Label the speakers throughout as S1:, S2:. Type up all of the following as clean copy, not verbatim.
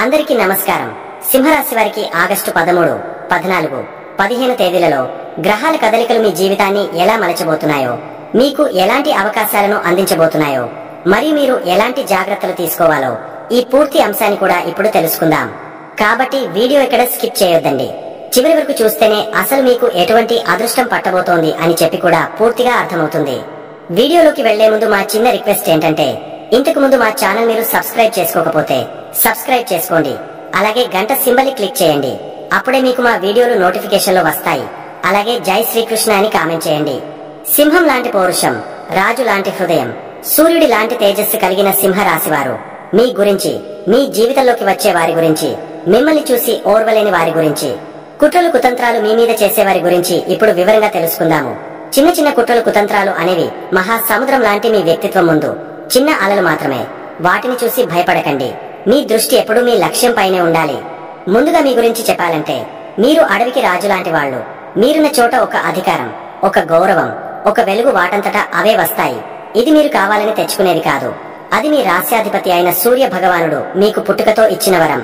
S1: అందరికీ నమస్కారం. సింహరాశి వారికి ఆగస్టు 13, 14, 15 తేదీలలో గ్రహాల కదలికలు మీ జీవితాన్ని ఎలా మలచబోతున్నాయో, మీకు ఎలాంటి అవకాశాలను అందించబోతున్నాయో, మరియు మీరు ఎలాంటి జాగ్రత్తలు తీసుకోవాలో ఈ పూర్తి అంశాన్ని కూడా ఇప్పుడు తెలుసుకుందాం. కాబట్టి వీడియో ఇక్కడ స్కిప్ చేయొద్దండి. చివరి వరకు చూస్తేనే అసలు మీకు ఎటువంటి అదృష్టం పట్టబోతోంది అని చెప్పి కూడా పూర్తిగా అర్థమవుతుంది. వీడియోలోకి వెళ్లే ముందు మా చిన్న రిక్వెస్ట్ ఏంటంటే, ఇంతకు ముందు మా ఛానల్ మీరు సబ్స్క్రైబ్ చేసుకోకపోతే సబ్స్క్రైబ్ చేసుకోండి. అలాగే గంట సింబల్ ని క్లిక్ చేయండి. అప్పుడే మీకు మా వీడియోలు నోటిఫికేషన్ లో వస్తాయి. అలాగే జై శ్రీకృష్ణ అని కామెంట్ చేయండి. సింహం లాంటి పౌరుషం, రాజు లాంటి హృదయం, సూర్యుడి లాంటి తేజస్సు కలిగిన సింహరాశి వారు మీ గురించి, మీ జీవితంలోకి వచ్చే వారి గురించి, మిమ్మల్ని చూసి ఓర్వలేని వారి గురించి, కుట్రలు కుతంత్రాలు మీ మీద చేసేవారి గురించి ఇప్పుడు వివరంగా తెలుసుకుందాము. చిన్న చిన్న కుట్రలు కుతంత్రాలు అనేవి మహాసముద్రం లాంటి మీ వ్యక్తిత్వం ముందు చిన్న అలలు మాత్రమే. వాటిని చూసి భయపడకండి. మీ దృష్టి ఎప్పుడూ మీ లక్ష్యం పైనే ఉండాలి. ముందుగా మీ గురించి చెప్పాలంటే, మీరు అడవికి రాజు లాంటి వాళ్ళు. మీరున్న చోట ఒక అధికారం, ఒక గౌరవం, ఒక వెలుగు వాటంతటా అవే వస్తాయి. ఇది మీరు కావాలని తెచ్చుకునేది కాదు. అది మీ రాశ్యాధిపతి అయిన సూర్య భగవానుడు మీకు పుట్టుకతో ఇచ్చిన వరం.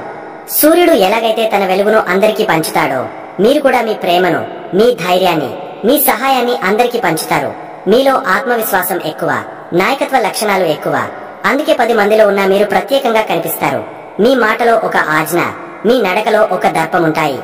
S1: సూర్యుడు ఎలాగైతే తన వెలుగును అందరికీ పంచుతాడో, మీరు కూడా మీ ప్రేమను, మీ ధైర్యాన్ని, మీ సహాయాన్ని అందరికీ పంచుతారు. మీలో ఆత్మవిశ్వాసం ఎక్కువ, నాయకత్వ లక్షణాలు ఎక్కువ. అందుకే 10 మందిలో ఉన్న మీరు ప్రత్యేకంగా కనిపిస్తారు. మీ మాటలో ఒక ఆజ్ఞ, మీ నడకలో ఒక దర్పముంటాయి.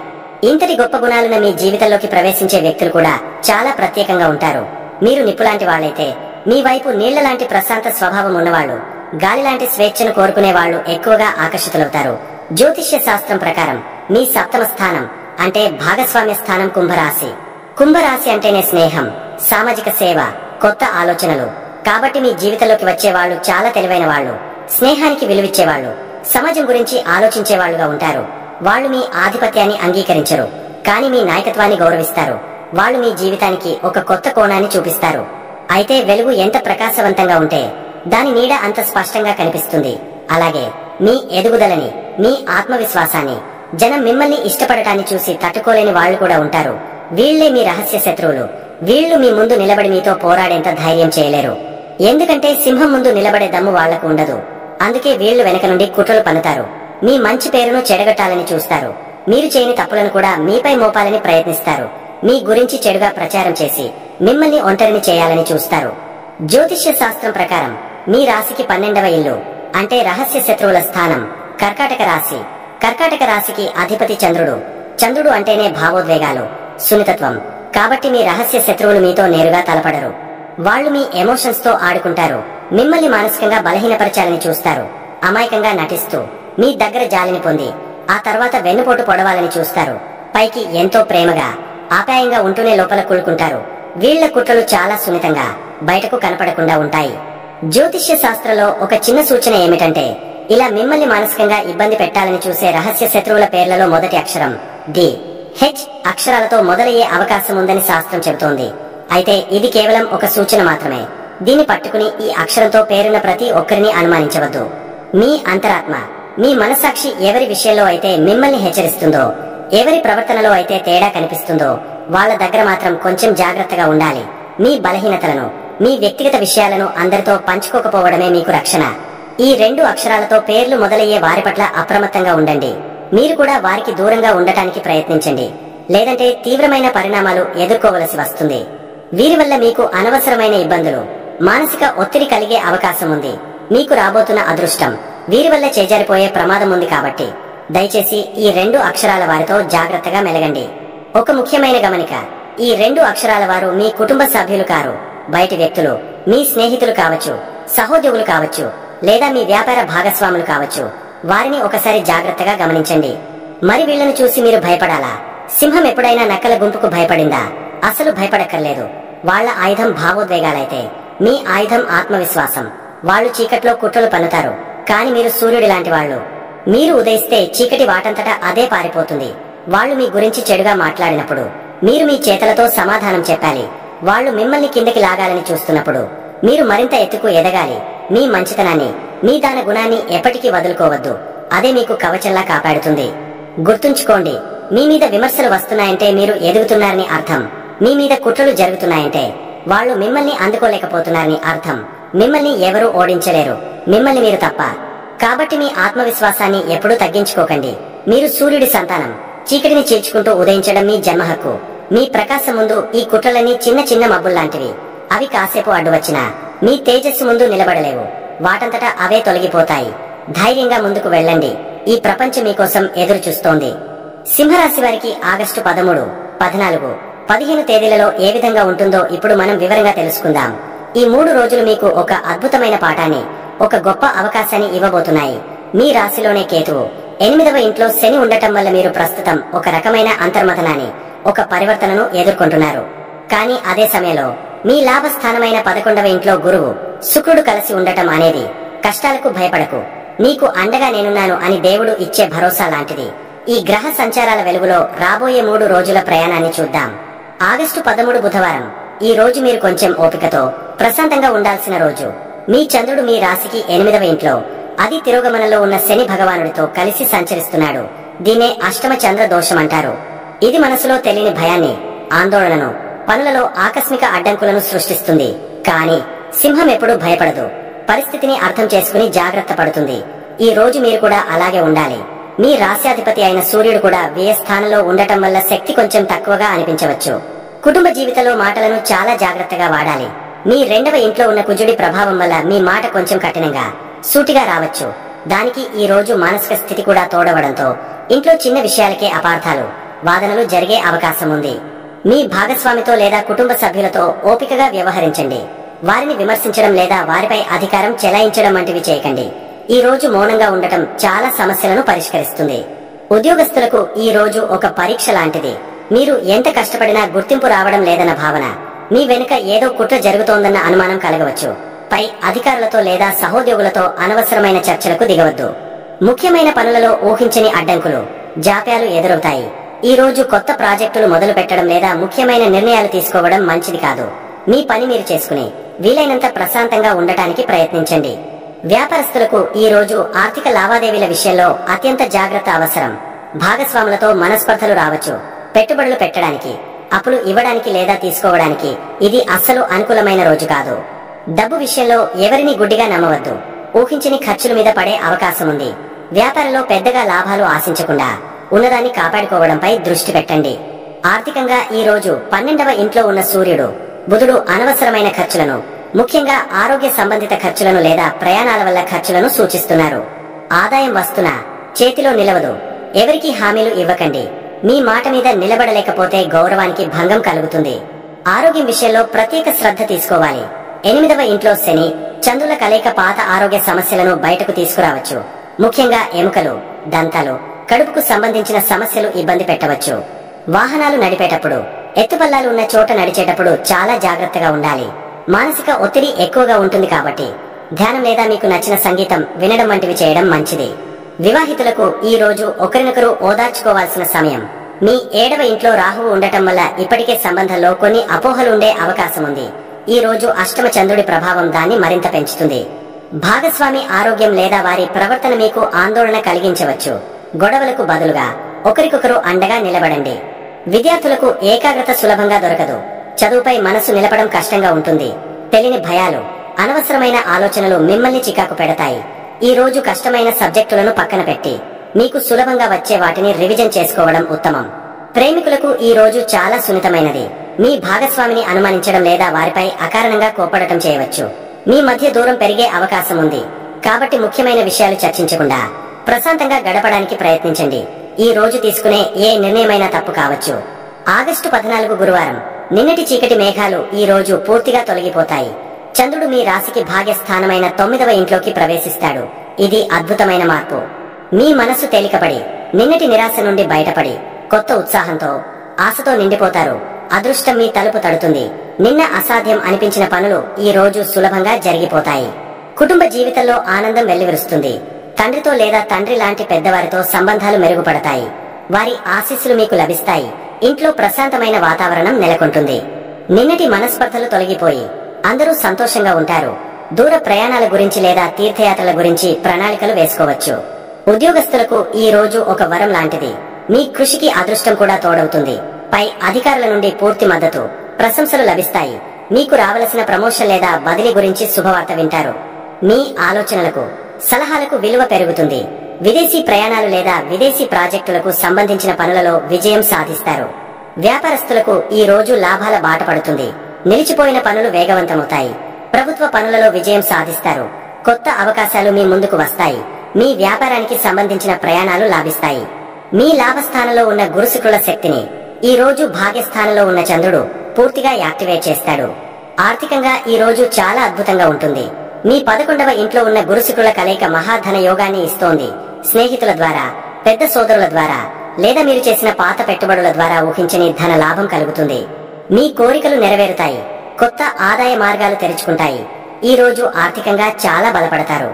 S1: ఇంతటి గొప్ప గుణాలున్న మీ జీవితంలోకి ప్రవేశించే వ్యక్తులు కూడా చాలా ప్రత్యేకంగా ఉంటారు. మీరు నిప్పులాంటి వాళ్ళైతే, మీ వైపు నీళ్ల లాంటి ప్రశాంత స్వభావం ఉన్నవాళ్లు, గాలి లాంటి స్వేచ్ఛను కోరుకునే వాళ్లు ఎక్కువగా ఆకర్షితులవుతారు. జ్యోతిష్య శాస్త్రం ప్రకారం మీ 7వ స్థానం అంటే భాగస్వామ్య స్థానం కుంభరాశి. కుంభరాశి అంటేనే స్నేహం, సామాజిక సేవ, కొత్త ఆలోచనలు. కాబట్టి మీ జీవితంలోకి వచ్చే వాళ్ళు చాలా తెలివైన వాళ్ళు, స్నేహానికి విలువిచ్చేవాళ్లు, సమాజం గురించి ఆలోచించేవాళ్లుగా ఉంటారు. వాళ్ళు మీ ఆధిపత్యాన్ని అంగీకరించరు, కానీ మీ నాయకత్వాన్ని గౌరవిస్తారు. వాళ్ళు మీ జీవితానికి ఒక కొత్త కోణాన్ని చూపిస్తారు. అయితే వెలుగు ఎంత ప్రకాశవంతంగా ఉంటే దాని నీడ అంత స్పష్టంగా కనిపిస్తుంది. అలాగే మీ ఎదుగుదలని, మీ ఆత్మవిశ్వాసాన్ని, జనం మిమ్మల్ని ఇష్టపడటాన్ని చూసి తట్టుకోలేని వాళ్లు కూడా ఉంటారు. వీళ్లే మీ రహస్య శత్రువులు. వీళ్లు మీ ముందు నిలబడి మీతో పోరాడేంత ధైర్యం చేయలేరు. ఎందుకంటే సింహం ముందు నిలబడే దమ్ము వాళ్లకు ఉండదు. అందుకే వీళ్లు వెనక నుండి కుట్రలు పన్నుతారు. మీ మంచి పేరును చెడగొట్టాలని చూస్తారు. మీరు చేయని తప్పులను కూడా మీపై మోపాలని ప్రయత్నిస్తారు. మీ గురించి చెడుగా ప్రచారం చేసి మిమ్మల్ని ఒంటరిని చేయాలని చూస్తారు. జ్యోతిష్య శాస్త్రం ప్రకారం మీ రాశికి 12వ ఇల్లు అంటే రహస్య శత్రువుల స్థానం కర్కాటక రాశి. కర్కాటక రాశికి అధిపతి చంద్రుడు. చంద్రుడు అంటేనే భావోద్వేగాలు, సున్నితత్వం. కాబట్టి మీ రహస్య శత్రువులు మీతో నేరుగా తలపడరు. వాళ్ళు మీ ఎమోషన్స్ తో ఆడుకుంటారు. మిమ్మల్ని మానసికంగా బలహీనపరచాలని చూస్తారు. అమాయకంగా నటిస్తూ మీ దగ్గర జాలిని పొంది ఆ తర్వాత వెన్నుపోటు పొడవాలని చూస్తారు. పైకి ఎంతో ప్రేమగా, ఆప్యాయంగా ఉంటూనే లోపల కూలుకుంటారు. వీళ్ల కుట్రలు చాలా సున్నితంగా, బయటకు కనపడకుండా ఉంటాయి. జ్యోతిష్య శాస్త్రంలో ఒక చిన్న సూచన ఏమిటంటే, ఇలా మిమ్మల్ని మానసికంగా ఇబ్బంది పెట్టాలని చూసే రహస్య శత్రువుల పేర్లలో మొదటి అక్షరం డి, హెచ్ అక్షరాలతో మొదలయ్యే అవకాశం ఉందని శాస్త్రం చెబుతోంది. అయితే ఇది కేవలం ఒక సూచన మాత్రమే. దీన్ని పట్టుకుని ఈ అక్షరంతో పేరున్న ప్రతి ఒక్కరిని అనుమానించవద్దు. మీ అంతరాత్మ, మీ మనస్సాక్షి ఎవరి విషయంలో అయితే మిమ్మల్ని హెచ్చరిస్తుందో, ఎవరి ప్రవర్తనలో అయితే తేడా కనిపిస్తుందో వాళ్ల దగ్గర మాత్రం కొంచెం జాగ్రత్తగా ఉండాలి. మీ బలహీనతలను, మీ వ్యక్తిగత విషయాలను అందరితో పంచుకోకపోవడమే మీకు రక్షణ. ఈ 2 అక్షరాలతో పేర్లు మొదలయ్యే వారి పట్ల అప్రమత్తంగా ఉండండి. మీరు కూడా వారికి దూరంగా ఉండటానికి ప్రయత్నించండి. లేదంటే తీవ్రమైన పరిణామాలు ఎదుర్కోవలసి వస్తుంది. వీరి వల్ల మీకు అనవసరమైన ఇబ్బందులు, మానసిక ఒత్తిడి కలిగే అవకాశం ఉంది. మీకు రాబోతున్న అదృష్టం వీరి వల్ల చేజారిపోయే ప్రమాదం ఉంది. కాబట్టి దయచేసి ఈ 2 అక్షరాల వారితో జాగ్రత్తగా మెలగండి. ఒక ముఖ్యమైన గమనిక, ఈ 2 అక్షరాల వారు మీ కుటుంబ సభ్యులు కారు. బయటి వ్యక్తులు, మీ స్నేహితులు కావచ్చు, సహోద్యోగులు కావచ్చు, లేదా మీ వ్యాపార భాగస్వాములు కావచ్చు. వారిని ఒకసారి జాగ్రత్తగా గమనించండి. మరి వీళ్లను చూసి మీరు భయపడాలా? సింహం ఎప్పుడైనా నక్కల గుంపుకు భయపడిందా? అసలు భయపడక్కర్లేదు. వాళ్ల ఆయుధం భావోద్వేగాలైతే మీ ఆయుధం ఆత్మవిశ్వాసం. వాళ్ళు చీకట్లో కుట్రలు పన్నుతారు, కాని మీరు సూర్యుడి లాంటి వాళ్ళు. మీరు ఉదయిస్తే చీకటి వాటంతటా అదే పారిపోతుంది. వాళ్ళు మీ గురించి చెడుగా మాట్లాడినప్పుడు మీరు మీ చేతలతో సమాధానం చెప్పాలి. వాళ్ళు మిమ్మల్ని కిందకి లాగాలని చూస్తున్నప్పుడు మీరు మరింత ఎత్తుకు ఎదగాలి. మీ మంచితనాన్ని, మీ దాన గుణాన్ని ఎప్పటికీ వదులుకోవద్దు. అదే మీకు కవచంలా కాపాడుతుంది. గుర్తుంచుకోండి, మీ మీద విమర్శలు వస్తున్నాయంటే మీరు ఎదుగుతున్నారని అర్థం. మీ మీద కుట్రలు జరుగుతున్నాయంటే వాళ్ళు మిమ్మల్ని అందుకోలేకపోతున్నారని అర్థం. మిమ్మల్ని ఎవరూ ఓడించలేరు, మిమ్మల్ని మీరు తప్ప. కాబట్టి మీ ఆత్మవిశ్వాసాన్ని ఎప్పుడూ తగ్గించుకోకండి. మీరు సూర్యుడి సంతానం. చీకటిని చీల్చుకుంటూ ఉదయించడం మీ జన్మ హక్కు. మీ ప్రకాశం ముందు ఈ కుట్రలన్నీ చిన్న చిన్న మబ్బుల్లాంటివి. అవి కాసేపు అడ్డు వచ్చినా మీ తేజస్సు ముందు నిలబడలేవు. వాటంతటా అవే తొలగిపోతాయి. ధైర్యంగా ముందుకు వెళ్ళండి. ఈ ప్రపంచం మీకోసం ఎదురు చూస్తోంది. సింహరాశి వారికి ఆగస్టు 13, 14, 15 తేదీలలో ఏ విధంగా ఉంటుందో ఇప్పుడు మనం వివరంగా తెలుసుకుందాం. ఈ 3 రోజులు మీకు ఒక అద్భుతమైన పాఠాన్ని, ఒక గొప్ప అవకాశాన్ని ఇవ్వబోతున్నాయి. మీ రాశిలోనే కేతువు, 8వ ఇంట్లో శని ఉండటం వల్ల మీరు ప్రస్తుతం ఒక రకమైన అంతర్మథనాన్ని, ఒక పరివర్తనను ఎదుర్కొంటున్నారు. కానీ అదే సమయంలో మీ లాభస్థానమైన 11వ ఇంట్లో గురువు, శుక్రుడు కలిసి ఉండటం అనేది కష్టాలకు భయపడకు, నీకు అండగా నేనున్నాను అని దేవుడు ఇచ్చే భరోసా లాంటిది. ఈ గ్రహ సంచారాల వెలుగులో రాబోయే 3 రోజుల ప్రయాణాన్ని చూద్దాం. ఆగస్టు 13 బుధవారం. ఈ రోజు మీరు కొంచెం ఓపికతో ప్రశాంతంగా ఉండాల్సిన రోజు. మీ చంద్రుడు మీ రాశికి 8వ ఇంట్లో, అది తిరోగమనంలో ఉన్న శని భగవానుడితో కలిసి సంచరిస్తున్నాడు. దీన్నే అష్టమ చంద్ర దోషం అంటారు. ఇది మనసులో తెలియని భయాన్ని, ఆందోళనను, పనులలో ఆకస్మిక అడ్డంకులను సృష్టిస్తుంది. కానీ సింహం ఎప్పుడూ భయపడదు. పరిస్థితిని అర్థం చేసుకుని జాగ్రత్త పడుతుంది. ఈ రోజు మీరు కూడా అలాగే ఉండాలి. మీ రాశ్యాధిపతి అయిన సూర్యుడు కూడా వ్యయ స్థానంలో ఉండటం వల్ల శక్తి కొంచెం తక్కువగా అనిపించవచ్చు. కుటుంబ జీవితంలో మాటలను చాలా జాగ్రత్తగా వాడాలి. మీ 2వ ఇంట్లో ఉన్న కుజుడి ప్రభావం వల్ల మీ మాట కొంచెం కఠినంగా, సూటిగా రావచ్చు. దానికి ఈ రోజు మానసిక స్థితి కూడా తోడవడంతో ఇంట్లో చిన్న విషయాలకే అపార్థాలు, వాదనలు జరిగే అవకాశం ఉంది. మీ భాగస్వామితో లేదా కుటుంబ సభ్యులతో ఓపికగా వ్యవహరించండి. వారిని విమర్శించడం లేదా వారిపై అధికారం చెలాయించడం వంటివి చేయకండి. ఈ రోజు మౌనంగా ఉండటం చాలా సమస్యలను పరిష్కరిస్తుంది. ఉద్యోగస్తులకు ఈ రోజు ఒక పరీక్ష లాంటిది. మీరు ఎంత కష్టపడినా గుర్తింపు రావడం లేదన్న భావన, మీ వెనుక ఏదో కుట్ర జరుగుతోందన్న అనుమానం కలగవచ్చు. పై అధికారులతో లేదా సహోద్యోగులతో అనవసరమైన చర్చలకు దిగవద్దు. ముఖ్యమైన పనులలో ఊహించని అడ్డంకులు, జాప్యాలు ఎదురవుతాయి. ఈ రోజు కొత్త ప్రాజెక్టులు మొదలు పెట్టడం లేదా ముఖ్యమైన నిర్ణయాలు తీసుకోవడం మంచిది కాదు. మీ పని మీరు చేసుకుని వీలైనంత ప్రశాంతంగా ఉండటానికి ప్రయత్నించండి. వ్యాపారస్తులకు ఈ రోజు ఆర్థిక లావాదేవీల విషయంలో అత్యంత జాగ్రత్త అవసరం. భాగస్వాములతో మనస్పర్ధలు రావచ్చు. పెట్టుబడులు పెట్టడానికి, అప్పులు ఇవ్వడానికి లేదా తీసుకోవడానికి ఇది అస్సలు అనుకూలమైన రోజు కాదు. డబ్బు విషయంలో ఎవరిని గుడ్డిగా నమ్మవద్దు. ఊహించని ఖర్చుల మీద పడే అవకాశం ఉంది. వ్యాపారంలో పెద్దగా లాభాలు ఆశించకుండా ఉన్నదాన్ని కాపాడుకోవడంపై దృష్టి పెట్టండి. ఆర్థికంగా ఈ రోజు 12వ ఇంట్లో ఉన్న సూర్యుడు, బుధుడు అనవసరమైన ఖర్చులను, ముఖ్యంగా ఆరోగ్య సంబంధిత ఖర్చులను లేదా ప్రయాణాల వల్ల ఖర్చులను సూచిస్తున్నారు. ఆదాయం వస్తున్నా చేతిలో నిలవదు. ఎవరికీ హామీలు ఇవ్వకండి. మీ మాట మీద నిలబడలేకపోతే గౌరవానికి భంగం కలుగుతుంది. ఆరోగ్యం విషయంలో ప్రత్యేక శ్రద్ధ తీసుకోవాలి. 8వ ఇంట్లో శని, చంద్రుల కలయిక పాత ఆరోగ్య సమస్యలను బయటకు తీసుకురావచ్చు. ముఖ్యంగా ఎముకలు, దంతాలు, కడుపుకు సంబంధించిన సమస్యలు ఇబ్బంది పెట్టవచ్చు. వాహనాలు నడిపేటప్పుడు, ఎత్తుపల్లాలు ఉన్న చోట నడిచేటప్పుడు చాలా జాగ్రత్తగా ఉండాలి. మానసిక ఒత్తిడి ఎక్కువగా ఉంటుంది కాబట్టి ధ్యానం లేదా మీకు నచ్చిన సంగీతం వినడం వంటివి చేయడం మంచిది. వివాహితులకు ఈ రోజు ఒకరినొకరు ఓదార్చుకోవాల్సిన సమయం. మీ 7వ ఇంట్లో రాహువు ఉండటం వల్ల ఇప్పటికే సంబంధంలో కొన్ని అపోహలు ఉండే అవకాశం ఉంది. ఈ రోజు అష్టమ చంద్రుడి ప్రభావం దాన్ని మరింత పెంచుతుంది. భాగస్వామి ఆరోగ్యం లేదా వారి ప్రవర్తన మీకు ఆందోళన కలిగించవచ్చు. గొడవలకు బదులుగా ఒకరికొకరు అండగా నిలబడండి. విద్యార్థులకు ఏకాగ్రత సులభంగా దొరకదు. చదువుపై మనసు నిలపడం కష్టంగా ఉంటుంది. తెలియని భయాలు, అనవసరమైన ఆలోచనలు మిమ్మల్ని చికాకు పెడతాయి. ఈ రోజు కష్టమైన సబ్జెక్టులను పక్కన పెట్టి మీకు సులభంగా వచ్చే వాటిని రివిజన్ చేసుకోవడం ఉత్తమం. ప్రేమికులకు ఈ రోజు చాలా సున్నితమైనది. మీ భాగస్వామిని అనుమానించడం లేదా వారిపై అకారణంగా కోపడటం చేయవచ్చు. మీ మధ్య దూరం పెరిగే అవకాశం ఉంది. కాబట్టి ముఖ్యమైన విషయాలు చర్చించకుండా ప్రశాంతంగా గడపడానికి ప్రయత్నించండి. ఈ రోజు తీసుకునే ఏ నిర్ణయమైనా తప్పు కావచ్చు. ఆగస్టు 14 గురువారం. నిన్నటి చీకటి మేఘాలు ఈ రోజు పూర్తిగా తొలగిపోతాయి. చంద్రుడు మీ రాశికి భాగ్యస్థానమైన 9వ ఇంట్లోకి ప్రవేశిస్తాడు. ఇది అద్భుతమైన మార్పు. మీ మనస్సు తేలికపడి నిన్నటి నిరాశ నుండి బయటపడి కొత్త ఉత్సాహంతో, ఆశతో నిండిపోతారు. అదృష్టం మీ తలుపు తడుతుంది. నిన్న అసాధ్యం అనిపించిన పనులు ఈ రోజు సులభంగా జరిగిపోతాయి. కుటుంబ జీవితంలో ఆనందం వెల్లివిరుస్తుంది. తండ్రితో లేదా తండ్రి లాంటి పెద్దవారితో సంబంధాలు మెరుగుపడతాయి. వారి ఆశీస్సులు మీకు లభిస్తాయి. ఇంట్లో ప్రశాంతమైన వాతావరణం నెలకొంటుంది. నిన్నటి మనస్పర్ధలు తొలగిపోయి అందరూ సంతోషంగా ఉంటారు. దూర ప్రయాణాల గురించి లేదా తీర్థయాత్రల గురించి ప్రణాళికలు వేసుకోవచ్చు. ఉద్యోగస్తులకు ఈ రోజు ఒక వరం లాంటిది. మీ కృషికి అదృష్టం కూడా తోడవుతుంది. పై అధికారుల నుండి పూర్తి మద్దతు, ప్రశంసలు లభిస్తాయి. మీకు రావలసిన ప్రమోషన్ లేదా బదిలీ గురించి శుభవార్త వింటారు. మీ ఆలోచనలకు, సలహాలకు విలువ పెరుగుతుంది. విదేశీ ప్రయాణాలు లేదా విదేశీ ప్రాజెక్టులకు సంబంధించిన పనులలో విజయం సాధిస్తారు. వ్యాపారస్తులకు ఈ రోజు లాభాల బాట పడుతుంది. నిలిచిపోయిన పనులు వేగవంతమవుతాయి. ప్రభుత్వ పనులలో విజయం సాధిస్తారు. కొత్త అవకాశాలు మీ ముందుకు వస్తాయి. మీ వ్యాపారానికి సంబంధించిన ప్రయాణాలు లాభిస్తాయి. మీ లాభస్థానంలో ఉన్న గురుశుక్రుల శక్తిని ఈ రోజు భాగ్యస్థానంలో ఉన్న చంద్రుడు పూర్తిగా యాక్టివేట్ చేస్తాడు. ఆర్థికంగా ఈ రోజు చాలా అద్భుతంగా ఉంటుంది. మీ 11వ ఇంట్లో ఉన్న గురుశుక్రుల కలయిక మహాధన యోగాన్ని ఇస్తోంది. స్నేహితుల ద్వారా, పెద్ద సోదరుల ద్వారా లేదా మీరు చేసిన పాత పెట్టుబడుల ద్వారా ఊహించని ధన లాభం కలుగుతుంది. మీ కోరికలు నెరవేరుతాయి. కొత్త ఆదాయ మార్గాలు తెరుచుకుంటాయి. ఈ రోజు ఆర్థికంగా చాలా బలపడతారు.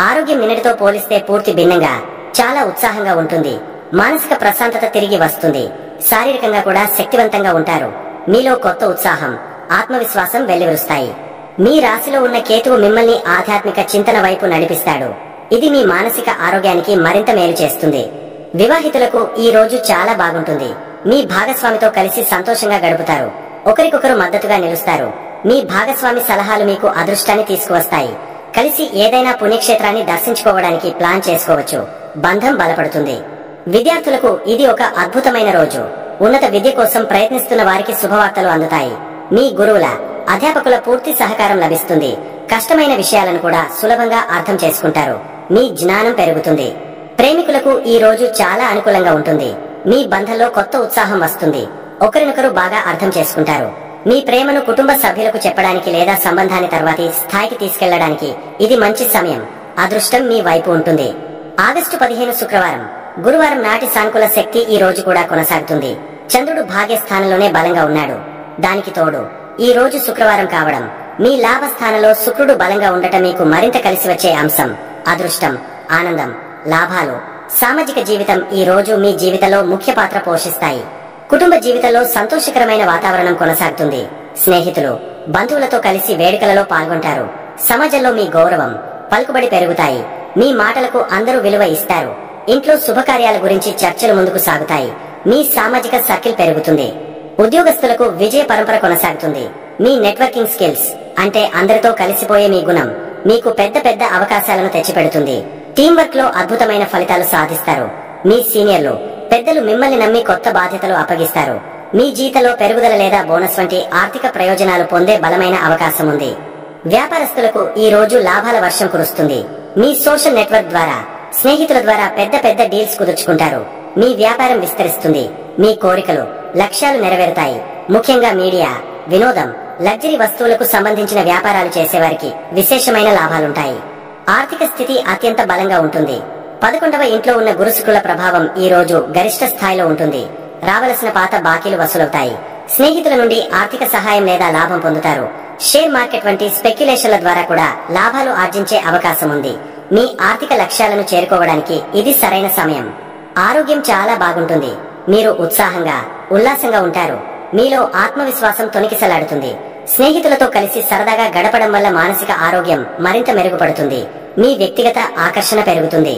S1: ఆరోగ్యం నిన్నటితో పోలిస్తే పూర్తి భిన్నంగా చాలా ఉత్సాహంగా ఉంటుంది. మానసిక ప్రశాంతత తిరిగి వస్తుంది. శారీరకంగా కూడా శక్తివంతంగా ఉంటారు. మీలో కొత్త ఉత్సాహం, ఆత్మవిశ్వాసం వెల్లివిరుస్తాయి. మీ రాశిలో ఉన్న కేతువు మిమ్మల్ని ఆధ్యాత్మిక చింతన వైపు నడిపిస్తాడు. ఇది మీ మానసిక ఆరోగ్యానికి మరింత మేలు చేస్తుంది. వివాహితులకు ఈ రోజు చాలా బాగుంటుంది. మీ భాగస్వామితో కలిసి సంతోషంగా గడుపుతారు. ఒకరికొకరు మద్దతుగా నిలుస్తారు. మీ భాగస్వామి సలహాలు మీకు అదృష్టాన్ని తీసుకువస్తాయి. కలిసి ఏదైనా పుణ్యక్షేత్రాన్ని దర్శించుకోవడానికి ప్లాన్ చేసుకోవచ్చు. బంధం బలపడుతుంది. విద్యార్థులకు ఇది ఒక అద్భుతమైన రోజు. ఉన్నత విద్య కోసం ప్రయత్నిస్తున్న వారికి శుభవార్తలు అందుతాయి. మీ గురువుల, అధ్యాపకుల పూర్తి సహకారం లభిస్తుంది. కష్టమైన విషయాలను కూడా సులభంగా అర్థం చేసుకుంటారు. మీ జ్ఞానం పెరుగుతుంది. ప్రేమికులకు ఈ రోజు చాలా అనుకూలంగా ఉంటుంది. మీ బంధంలో కొత్త ఉత్సాహం వస్తుంది. ఒకరినొకరు బాగా అర్థం చేసుకుంటారు. మీ ప్రేమను కుటుంబ సభ్యులకు చెప్పడానికి లేదా సంబంధాన్ని తర్వాతి స్థాయికి తీసుకెళ్లడానికి ఇది మంచి సమయం. అదృష్టం మీ వైపు ఉంటుంది. ఆగస్టు 15 శుక్రవారం, గురువారం నాటి సానుకూల శక్తి ఈ రోజు కూడా కొనసాగుతుంది. చంద్రుడు భాగ్యస్థానంలోనే బలంగా ఉన్నాడు. దానికి తోడు ఈ రోజు శుక్రవారం కావడం, మీ లాభస్థానంలో శుక్రుడు బలంగా ఉండటం మీకు మరింత కలిసి వచ్చే అంశం. అదృష్టం, ఆనందం, లాభాలు, సామాజిక జీవితం ఈ రోజు మీ జీవితంలో ముఖ్య పాత్ర పోషిస్తాయి. కుటుంబ జీవితంలో సంతోషకరమైన వాతావరణం కొనసాగుతుంది. స్నేహితులు, బంధువులతో కలిసి వేడుకలలో పాల్గొంటారు. సమాజంలో మీ గౌరవం, పలుకుబడి పెరుగుతాయి. మీ మాటలకు అందరూ విలువ ఇస్తారు. ఇంట్లో శుభకార్యాల గురించి చర్చలు ముందుకు సాగుతాయి. మీ సామాజిక సర్కిల్ పెరుగుతుంది. ఉద్యోగస్తులకు విజయ పరంపర కొనసాగుతుంది. మీ నెట్వర్కింగ్ స్కిల్స్ అంటే అందరితో కలిసిపోయే మీ గుణం మీకు పెద్ద పెద్ద అవకాశాలను తెచ్చిపెడుతుంది. టీం వర్క్ లో అద్భుతమైన ఫలితాలు సాధిస్తారు. మీ సీనియర్లు, పెద్దలు మిమ్మల్ని నమ్మి కొత్త బాధ్యతలు అప్పగిస్తారు. మీ జీతంలో పెరుగుదల లేదా బోనస్ వంటి ఆర్థిక ప్రయోజనాలు పొందే బలమైన అవకాశం ఉంది. వ్యాపారస్తులకు ఈ రోజు లాభాల వర్షం కురుస్తుంది. మీ సోషల్ నెట్వర్క్ ద్వారా, స్నేహితుల ద్వారా పెద్ద పెద్ద డీల్స్ కుదుర్చుకుంటారు. మీ వ్యాపారం విస్తరిస్తుంది. మీ కోరికలు, లక్ష్యాలు నెరవేరుతాయి. ముఖ్యంగా మీడియా, వినోదం, లగ్జరీ వస్తువులకు సంబంధించిన వ్యాపారాలు చేసేవారికి విశేషమైన లాభాలుంటాయి. ఆర్థిక స్థితి అత్యంత బలంగా ఉంటుంది. 11వ ఇంట్లో ఉన్న గురుశుక్రుల ప్రభావం ఈ రోజు గరిష్ట స్థాయిలో ఉంటుంది. రావలసిన పాత బాకీలు వసూలవుతాయి. స్నేహితుల నుండి ఆర్థిక సహాయం లేదా లాభం పొందుతారు. షేర్ మార్కెట్ వంటి స్పెక్యులేషన్ల ద్వారా కూడా లాభాలు ఆర్జించే అవకాశం ఉంది. మీ ఆర్థిక లక్ష్యాలను చేరుకోవడానికి ఇది సరైన సమయం. ఆరోగ్యం చాలా బాగుంటుంది. మీరు ఉత్సాహంగా, ఉల్లాసంగా ఉంటారు. మీలో ఆత్మవిశ్వాసం తొణికిసలాడుతుంది. స్నేహితులతో కలిసి సరదాగా గడపడం వల్ల మానసిక ఆరోగ్యం మరింత మెరుగుపడుతుంది. మీ వ్యక్తిగత ఆకర్షణ పెరుగుతుంది.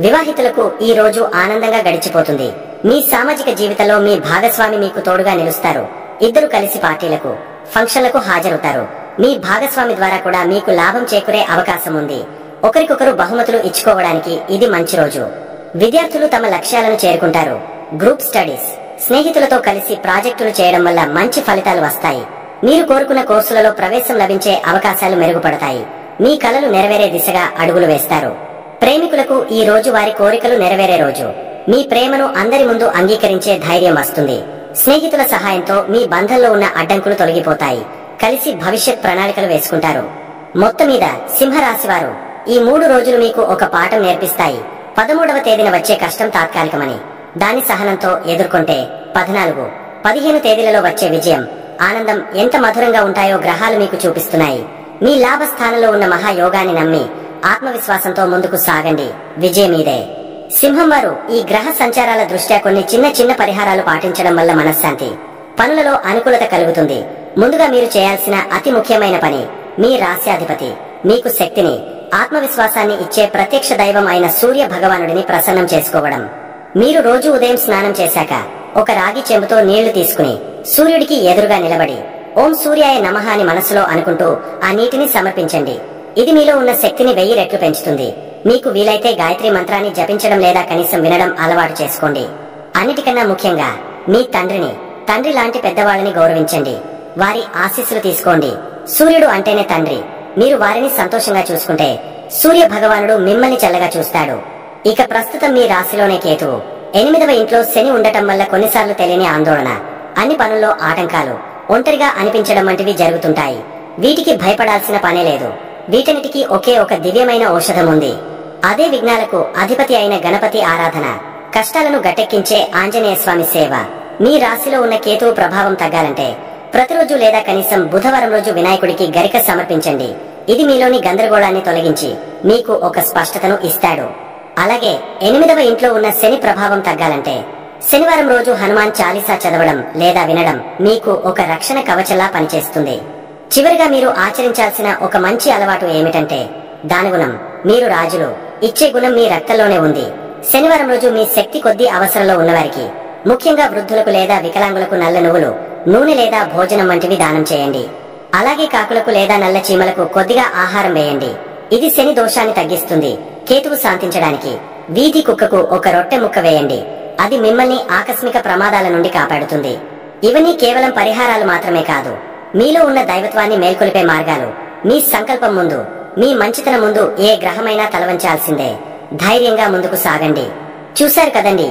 S1: వివాహితులకు ఈ రోజు ఆనందంగా గడిచిపోతుంది. మీ సామాజిక జీవితంలో మీ భాగస్వామి మీకు తోడుగా నిలుస్తారు. ఇద్దరు కలిసి పార్టీలకు, ఫంక్షన్లకు హాజరవుతారు. మీ భాగస్వామి ద్వారా కూడా మీకు లాభం చేకూరే అవకాశం ఉంది. ఒకరికొకరు బహుమతులు ఇచ్చుకోవడానికి ఇది మంచి రోజు. విద్యార్థులు తమ లక్ష్యాలను చేరుకుంటారు. గ్రూప్ స్టడీస్, స్నేహితులతో కలిసి ప్రాజెక్టులు చేయడం వల్ల మంచి ఫలితాలు వస్తాయి. మీరు కోరుకున్న కోర్సులలో ప్రవేశం లభించే అవకాశాలు మెరుగుపడతాయి. మీ కలలు నెరవేరే దిశగా అడుగులు వేస్తారు. ప్రేమికులకు ఈ రోజు వారి కోరికలు నెరవేరే రోజు. మీ ప్రేమను అందరి ముందు అంగీకరించే ధైర్యం వస్తుంది. స్నేహితుల సహాయంతో మీ బంధంలో ఉన్న అడ్డంకులు తొలగిపోతాయి. కలిసి భవిష్యత్ ప్రణాళికలు వేసుకుంటారు. మొత్తం మీద సింహరాశి వారు ఈ 3 రోజులు మీకు ఒక పాఠం నేర్పిస్తాయి. 13వ తేదీన వచ్చే కష్టం తాత్కాలికమని, దాని సహనంతో ఎదుర్కొంటే 14, 15 తేదీలలో వచ్చే విజయం, ఆనందం ఎంత మధురంగా ఉంటాయో గ్రహాలు మీకు చూపిస్తున్నాయి. మీ లాభస్థానంలో ఉన్న మహాయోగాన్ని నమ్మి ఆత్మవిశ్వాసంతో ముందుకు సాగండి. విజయం మీదే. సింహం వారు ఈ గ్రహ సంచారాల దృష్ట్యా కొన్ని చిన్న పరిహారాలు పాటించడం వల్ల మనశ్శాంతి, పనులలో అనుకూలత కలుగుతుంది. ముందుగా మీరు చేయాల్సిన అతి ముఖ్యమైన పని, మీ రాశ్యాధిపతి మీకు శక్తిని, ఆత్మవిశ్వాసాన్ని ఇచ్చే ప్రత్యక్ష దైవం అయిన సూర్య భగవానుడిని ప్రసన్నం చేసుకోవడం. మీరు రోజు ఉదయం స్నానం చేశాక ఒక రాగి చెంబుతో నీళ్లు తీసుకుని సూర్యుడికి ఎదురుగా నిలబడి ఓం సూర్యాయ నమః అని మనసులో అనుకుంటూ ఆ నీటిని సమర్పించండి. ఇది మీలో ఉన్న శక్తిని 1000 రెట్లు పెంచుతుంది. మీకు వీలైతే గాయత్రి మంత్రాన్ని జపించడం లేదా కనీసం వినడం అలవాటు చేసుకోండి. అన్నిటికన్నా ముఖ్యంగా మీ తండ్రి లాంటి పెద్దవాళ్ళని గౌరవించండి. వారి ఆశీస్సులు తీసుకోండి. సూర్యుడు అంటేనే తండ్రి. మీరు వారిని సంతోషంగా చూసుకుంటే సూర్య భగవానుడు మిమ్మల్ని చల్లగా చూస్తాడు. ఇక ప్రస్తుతం మీ రాశిలోనే కేతువు 8వ ఇంట్లో శని ఉండటం వల్ల కొన్నిసార్లు తెలియని ఆందోళన, అన్ని పనుల్లో ఆటంకాలు, ఒంటరిగా అనిపించడం వంటివి జరుగుతుంటాయి. వీటికి భయపడాల్సిన పనే లేదు. వీటన్నిటికీ ఒకే ఒక దివ్యమైన ఔషధం ఉంది. అదే విఘ్నాలకు అధిపతి అయిన గణపతి ఆరాధన, కష్టాలను గట్టెక్కించే ఆంజనేయ స్వామి సేవ. మీ రాశిలో ఉన్న కేతువు ప్రభావం తగ్గాలంటే ప్రతిరోజు లేదా కనీసం బుధవారం రోజు వినాయకుడికి గరిక సమర్పించండి. ఇది మీలోని గందరగోళాన్ని తొలగించి మీకు ఒక స్పష్టతను ఇస్తాడు. అలాగే 8వ ఇంట్లో ఉన్న శని ప్రభావం తగ్గాలంటే శనివారం రోజు హనుమాన్ చాలీసా చదవడం లేదా వినడం మీకు ఒక రక్షణ కవచంలా పనిచేస్తుంది. చివరిగా మీరు ఆచరించాల్సిన ఒక మంచి అలవాటు ఏమిటంటే దానగుణం. మీరు రాజులు. ఇచ్చే గుణం మీ రక్తంలోనే ఉంది. శనివారం రోజు మీ శక్తి కొద్దీ అవసరంలో ఉన్నవారికి, ముఖ్యంగా వృద్ధులకు లేదా వికలాంగులకు నల్ల నువ్వులు, నూనె లేదా భోజనం వంటివి దానం చేయండి. అలాగే కాకులకు లేదా నల్ల చీమలకు కొద్దిగా ఆహారం వేయండి. ఇది శని దోషాన్ని తగ్గిస్తుంది. కేతువు శాంతించడానికి వీధి కుక్కకు ఒక రొట్టె ముక్క వేయండి. అది మిమ్మల్ని ఆకస్మిక ప్రమాదాల నుండి కాపాడుతుంది. ఇవన్నీ కేవలం పరిహారాలు మాత్రమే కాదు, మీలో ఉన్న దైవత్వాన్ని మేల్కొలిపే మార్గాలు. మీ సంకల్పం ముందు, మీ మంచితనం ముందు ఏ గ్రహమైనా తలవంచాల్సిందే. ధైర్యంగా ముందుకు సాగండి. చూశారు కదండి,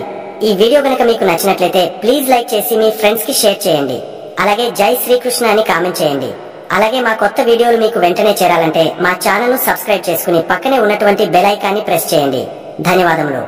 S1: ఈ వీడియో గనక మీకు నచ్చినట్లయితే ప్లీజ్ లైక్ చేసి మీ ఫ్రెండ్స్ కి షేర్ చేయండి. అలాగే జై శ్రీకృష్ణ అని కామెంట్ చేయండి. అలాగే మా కొత్త వీడియోలు మీకు వెంటనే చేరాలంటే మా ఛానల్ ను సబ్స్క్రైబ్ చేసుకుని పక్కనే ఉన్నటువంటి బెల్ ఐకాన్ని ప్రెస్ చేయండి. ధన్యవాదములు.